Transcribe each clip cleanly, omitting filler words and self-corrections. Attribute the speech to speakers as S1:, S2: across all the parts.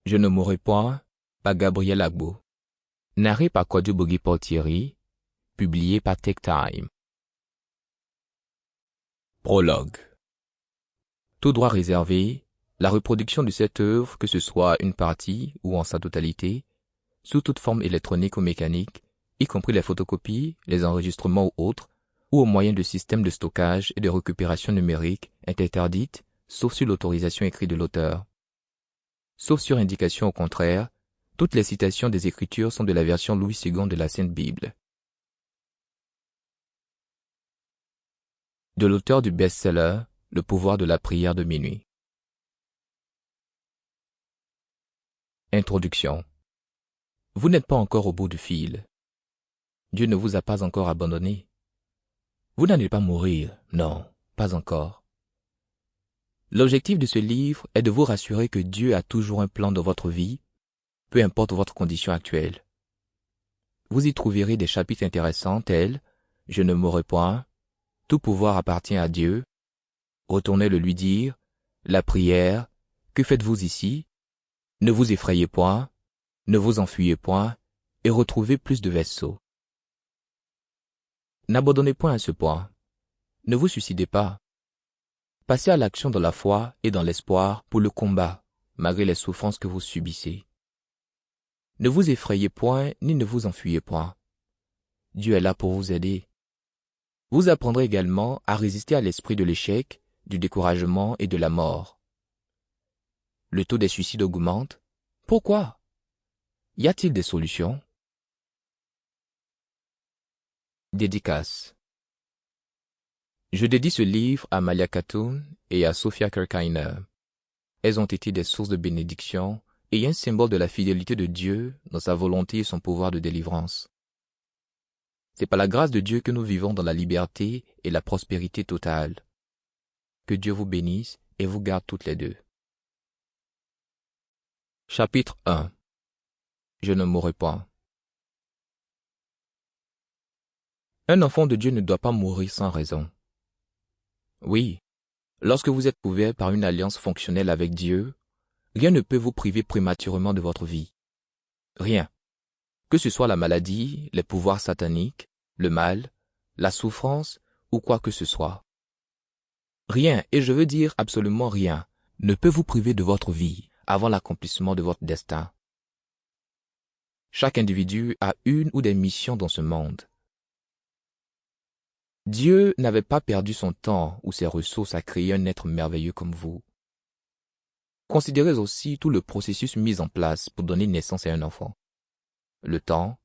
S1: Je ne mourrai point, par Gabriel Agbo. Narré par Kwadwo Bogi Paul Thierry, publié par Tech Time. Prologue. Tout droit réservé, la reproduction de cette œuvre, que ce soit une partie ou en sa totalité, sous toute forme électronique ou mécanique, y compris les photocopies, les enregistrements ou autres, ou au moyen de systèmes de stockage et de récupération numérique, est interdite, sauf sur l'autorisation écrite de l'auteur. Sauf sur indication au contraire, toutes les citations des Écritures sont de la version Louis II de la Sainte Bible. De l'auteur du best-seller, Le pouvoir de la prière de minuit. Introduction. Vous n'êtes pas encore au bout du fil. Dieu ne vous a pas encore abandonné. Vous n'allez pas mourir, non, pas encore. L'objectif de ce livre est de vous rassurer que Dieu a toujours un plan dans votre vie, peu importe votre condition actuelle. Vous y trouverez des chapitres intéressants tels « Je ne mourrai point »,« Tout pouvoir appartient à Dieu »,« Retournez le lui dire »,« La prière »,« Que faites-vous ici ?»« Ne vous effrayez point »,« Ne vous enfuyez point » et retrouvez plus de vaisseaux. N'abandonnez point à ce point. Ne vous suicidez pas. Passez à l'action dans la foi et dans l'espoir pour le combat, malgré les souffrances que vous subissez. Ne vous effrayez point ni ne vous enfuyez point. Dieu est là pour vous aider. Vous apprendrez également à résister à l'esprit de l'échec, du découragement et de la mort. Le taux des suicides augmente. Pourquoi? Y a-t-il des solutions? Dédicace. Je dédie ce livre à Malia Khatoun et à Sophia Kirkainer. Elles ont été des sources de bénédiction et un symbole de la fidélité de Dieu dans sa volonté et son pouvoir de délivrance. C'est par la grâce de Dieu que nous vivons dans la liberté et la prospérité totale. Que Dieu vous bénisse et vous garde toutes les deux. Chapitre 1. Je ne mourrai pas. Un enfant de Dieu ne doit pas mourir sans raison. Oui, lorsque vous êtes couvert par une alliance fonctionnelle avec Dieu, rien ne peut vous priver prématurément de votre vie. Rien. Que ce soit la maladie, les pouvoirs sataniques, le mal, la souffrance ou quoi que ce soit. Rien, et je veux dire absolument rien, ne peut vous priver de votre vie avant l'accomplissement de votre destin. Chaque individu a une ou des missions dans ce monde. Dieu n'avait pas perdu son temps ou ses ressources à créer un être merveilleux comme vous. Considérez aussi tout le processus mis en place pour donner naissance à un enfant. Le temps,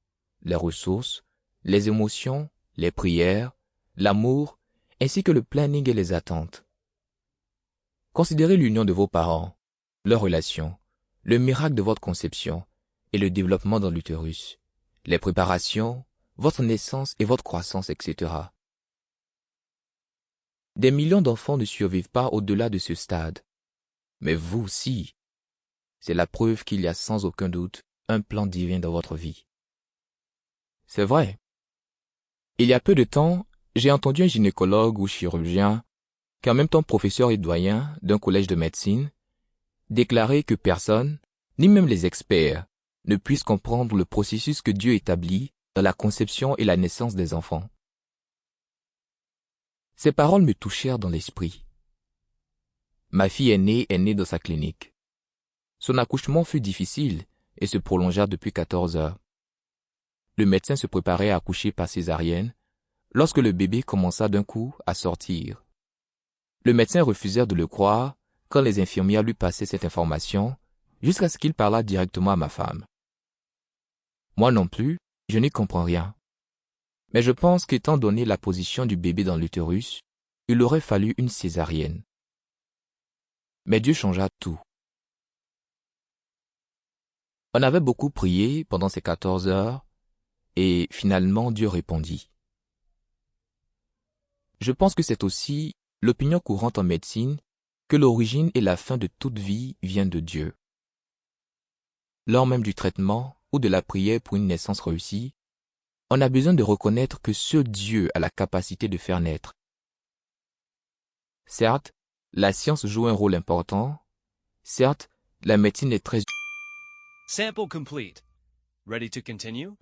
S1: les ressources, les émotions, les prières, l'amour, ainsi que le planning et les attentes. Considérez l'union de vos parents, leurs relations, le miracle de votre conception et le développement dans l'utérus, les préparations, votre naissance et votre croissance, etc. Des millions d'enfants ne survivent pas au-delà de ce stade. Mais vous aussi, c'est la preuve qu'il y a sans aucun doute un plan divin dans votre vie. C'est vrai. Il y a peu de temps, j'ai entendu un gynécologue ou chirurgien, qui est en même temps professeur et doyen d'un collège de médecine, déclarer que personne, ni même les experts, ne puissent comprendre le processus que Dieu établit dans la conception et la naissance des enfants. Ces paroles me touchèrent dans l'esprit. Ma fille est née dans sa clinique. Son accouchement fut difficile et se prolongea depuis 14 heures. Le médecin se préparait à accoucher par césarienne lorsque le bébé commença d'un coup à sortir. Le médecin refusait de le croire quand les infirmières lui passaient cette information jusqu'à ce qu'il parlât directement à ma femme. Moi non plus, je n'y comprends rien. Mais je pense qu'étant donné la position du bébé dans l'utérus, il aurait fallu une césarienne. Mais Dieu changea tout. On avait beaucoup prié pendant ces 14 heures et finalement Dieu répondit. Je pense que c'est aussi l'opinion courante en médecine que l'origine et la fin de toute vie viennent de Dieu. Lors même du traitement ou de la prière pour une naissance réussie, on a besoin de reconnaître que seul Dieu a la capacité de faire naître. Certes, la science joue un rôle important. Certes, la médecine est très
S2: Sample complete. Ready to continue?